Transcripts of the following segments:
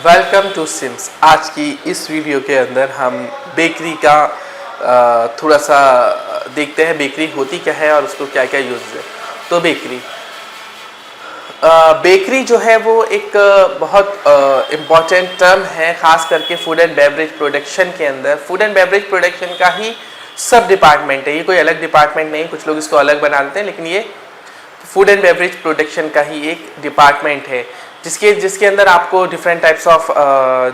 Welcome to CIMS. आज की इस वीडियो के अंदर हम बेकरी का थोड़ा सा देखते हैं बेकरी होती क्या है और उसको क्या क्या यूज़ है। तो बेकरी जो है वो एक बहुत इम्पॉर्टेंट टर्म है, ख़ास करके फूड एंड बेवरेज प्रोडक्शन के अंदर। फूड एंड बेवरेज प्रोडक्शन का ही सब डिपार्टमेंट है, ये कोई अलग डिपार्टमेंट नहीं। कुछ लोग इसको अलग बना देते हैं, लेकिन ये फूड एंड बेवरेज प्रोडक्शन का ही एक डिपार्टमेंट है, जिसके अंदर आपको डिफरेंट टाइप्स ऑफ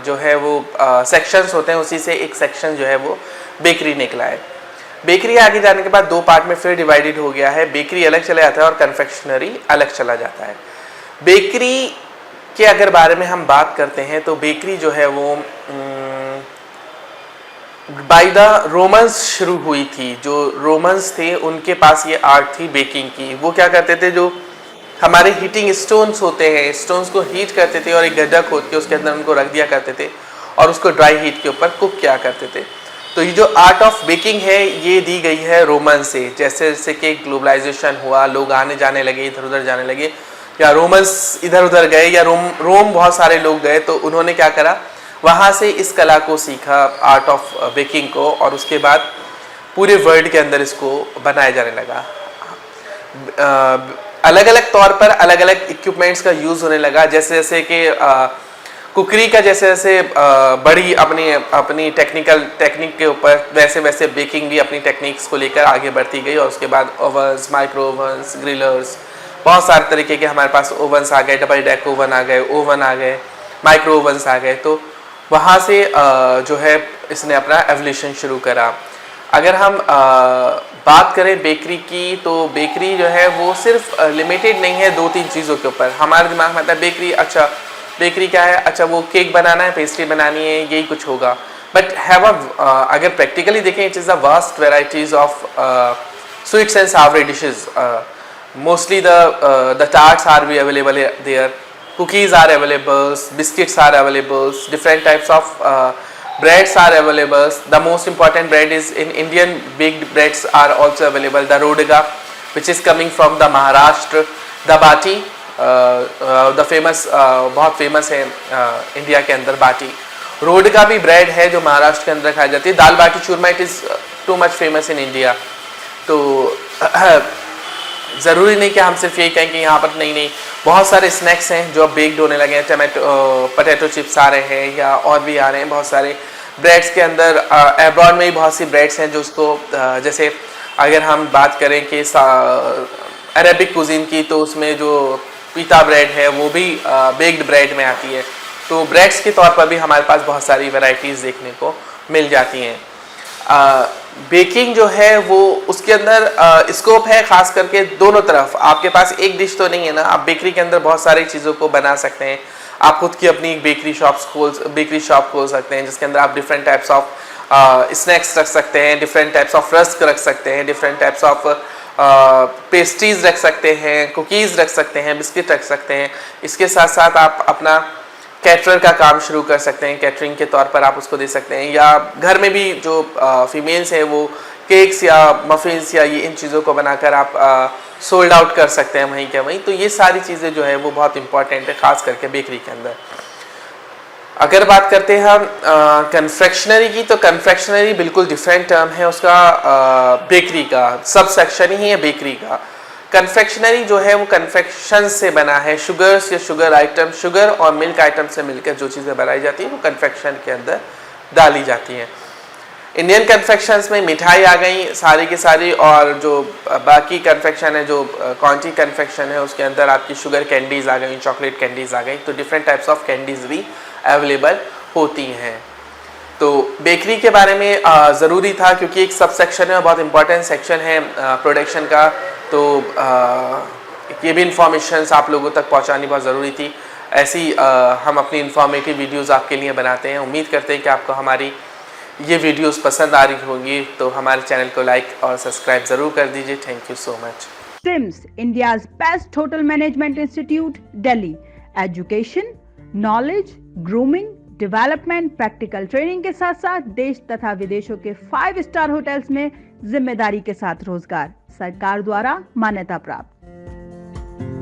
जो है वो सेक्शंस होते हैं। उसी से एक सेक्शन जो है वो बेकरी निकला है। बेकरी आगे जाने के बाद दो पार्ट में फिर डिवाइडेड हो गया है। बेकरी अलग चला जाता है और कन्फेक्शनरी अलग चला जाता है। बेकरी के अगर बारे में हम बात करते हैं तो बेकरी जो है वो बाय द रोमन्स शुरू हुई थी। जो रोमन्स थे उनके पास ये आर्ट थी बेकिंग की। वो क्या करते थे, जो हमारे हीटिंग स्टोन्स होते हैं, स्टोन्स को हीट करते थे और एक गड्ढा खोद के उसके अंदर उनको रख दिया करते थे और उसको ड्राई हीट के ऊपर कुक किया करते थे। तो ये जो आर्ट ऑफ बेकिंग है ये दी गई है रोमन से। जैसे जैसे कि ग्लोबलाइजेशन हुआ, लोग आने जाने लगे, इधर उधर जाने लगे, या रोमन्स इधर उधर गए, या रोम बहुत सारे लोग गए, तो उन्होंने क्या करा, वहाँ से इस कला को सीखा, आर्ट ऑफ बेकिंग को, और उसके बाद पूरे वर्ल्ड के अंदर इसको बनाया जाने लगा। अलग अलग तौर पर अलग अलग इक्विपमेंट्स का यूज़ होने लगा। जैसे जैसे कि कुकरी का जैसे जैसे बड़ी अपनी टेक्निक के ऊपर, वैसे वैसे बेकिंग भी अपनी टेक्निक्स को लेकर आगे बढ़ती गई। और उसके बाद ओवन्स, माइक्रो ओवन्स, ग्रिलर्स, बहुत सारे तरीके के हमारे पास ओवन्स आ गए, डबल डेक ओवन आ गए, माइक्रो ओवन्स आ गए। तो वहाँ से जो है इसने अपना एवोल्यूशन शुरू करा। अगर हम बात करें बेकरी की, तो बेकरी जो है वो सिर्फ लिमिटेड नहीं है दो तीन चीज़ों के ऊपर। हमारे दिमाग में आता है बेकरी, अच्छा बेकरी क्या है, अच्छा वो केक बनाना है, पेस्ट्री बनानी है, यही कुछ होगा। बट अगर प्रैक्टिकली देखें, it is a vast varieties of sweets and savoury dishes. Mostly the tarts are be available there, cookies are available, biscuits are available, different types of breads are available. The most important bread is in Indian baked breads are also available. The Rodga, which is coming from the Maharashtra. The Bati, the famous, बहुत famous है India के अंदर बाटी। Road का भी bread है जो महाराष्ट्र के अंदर खाई जाती है। Dal baati churma, it is too much famous in India. तो ज़रूरी नहीं कि हम सिर्फ यही कहें कि यहाँ पर नहीं, बहुत सारे स्नैक्स हैं जो अब बेक्ड होने लगे हैं। पोटैटो चिप्स आ रहे हैं, या और भी आ रहे हैं बहुत सारे ब्रेड्स के अंदर। एब्रॉड में भी बहुत सी ब्रेड्स हैं जो उसको जैसे अगर हम बात करें कि अरेबिक कुजीन की, तो उसमें जो पीता ब्रेड है वो भी बेक्ड ब्रेड में आती है। तो ब्रेड्स के तौर पर भी हमारे पास बहुत सारी वैरायटीज़ देखने को मिल जाती हैं। बेकिंग जो है वो उसके अंदर स्कोप है, खास करके दोनों तरफ। आपके पास एक डिश तो नहीं है ना, आप बेकरी के अंदर बहुत सारी चीज़ों को बना सकते हैं। आप खुद की अपनी एक बेकरी शॉप खोल सकते हैं, जिसके अंदर आप डिफरेंट टाइप्स ऑफ स्नैक्स रख सकते हैं, डिफरेंट टाइप्स ऑफ रस्क रख सकते हैं, डिफरेंट टाइप्स ऑफ पेस्ट्रीज रख सकते हैं, कुकीज़ रख सकते हैं, बिस्किट रख सकते हैं। इसके साथ साथ आप अपना कैटरर का काम शुरू कर सकते हैं, कैटरिंग के तौर पर आप उसको दे सकते हैं। या घर में भी जो फीमेल्स हैं वो केक्स या मफिन्स या ये इन चीज़ों को बनाकर आप सोल्ड आउट कर सकते हैं वहीं के वहीं। तो ये सारी चीज़ें जो है वो बहुत इंपॉर्टेंट है, ख़ास करके बेकरी के अंदर। अगर बात करते हैं हम कन्फेक्शनरी की, तो कन्फेक्शनरी बिल्कुल डिफरेंट टर्म है उसका। बेकरी का सब सेक्शन ही है बेकरी का। कन्फेक्शनरी जो है वो कन्फेक्शन से बना है। शुगर्स या शुगर आइटम, शुगर और मिल्क आइटम से मिलकर जो चीज़ें बनाई जाती हैं वो कन्फेक्शन के अंदर डाली जाती हैं। इंडियन कन्फेक्शंस में मिठाई आ गई सारी की सारी, और जो बाकी कन्फेक्शन है, जो कॉन्टी कन्फेक्शन है, उसके अंदर आपकी शुगर कैंडीज़ आ गई, चॉकलेट कैंडीज़ आ गई। तो डिफरेंट टाइप्स ऑफ कैंडीज़ भी अवेलेबल होती हैं। तो बेकरी के बारे में ज़रूरी था, क्योंकि एक सब सेक्शन है, बहुत इंपॉर्टेंट सेक्शन है प्रोडक्शन का। तो ये भी इंफॉर्मेशंस आप लोगों तक पहुंचानी बहुत ज़रूरी थी। ऐसी हम अपनी इंफॉर्मेटिव वीडियोस आपके लिए बनाते हैं। उम्मीद करते हैं कि आपको हमारी ये वीडियोस पसंद आ रही होंगी। तो हमारे चैनल को लाइक और सब्सक्राइब ज़रूर कर दीजिए। Thank you so much. SIMS, India's best hotel management institute, Delhi. Education, knowledge, grooming, development, practical training के साथ साथ देश तथा विदेशों के 5 स्टार होटल्स में जिम्मेदारी के साथ रोजगार, सरकार द्वारा मान्यता प्राप्त।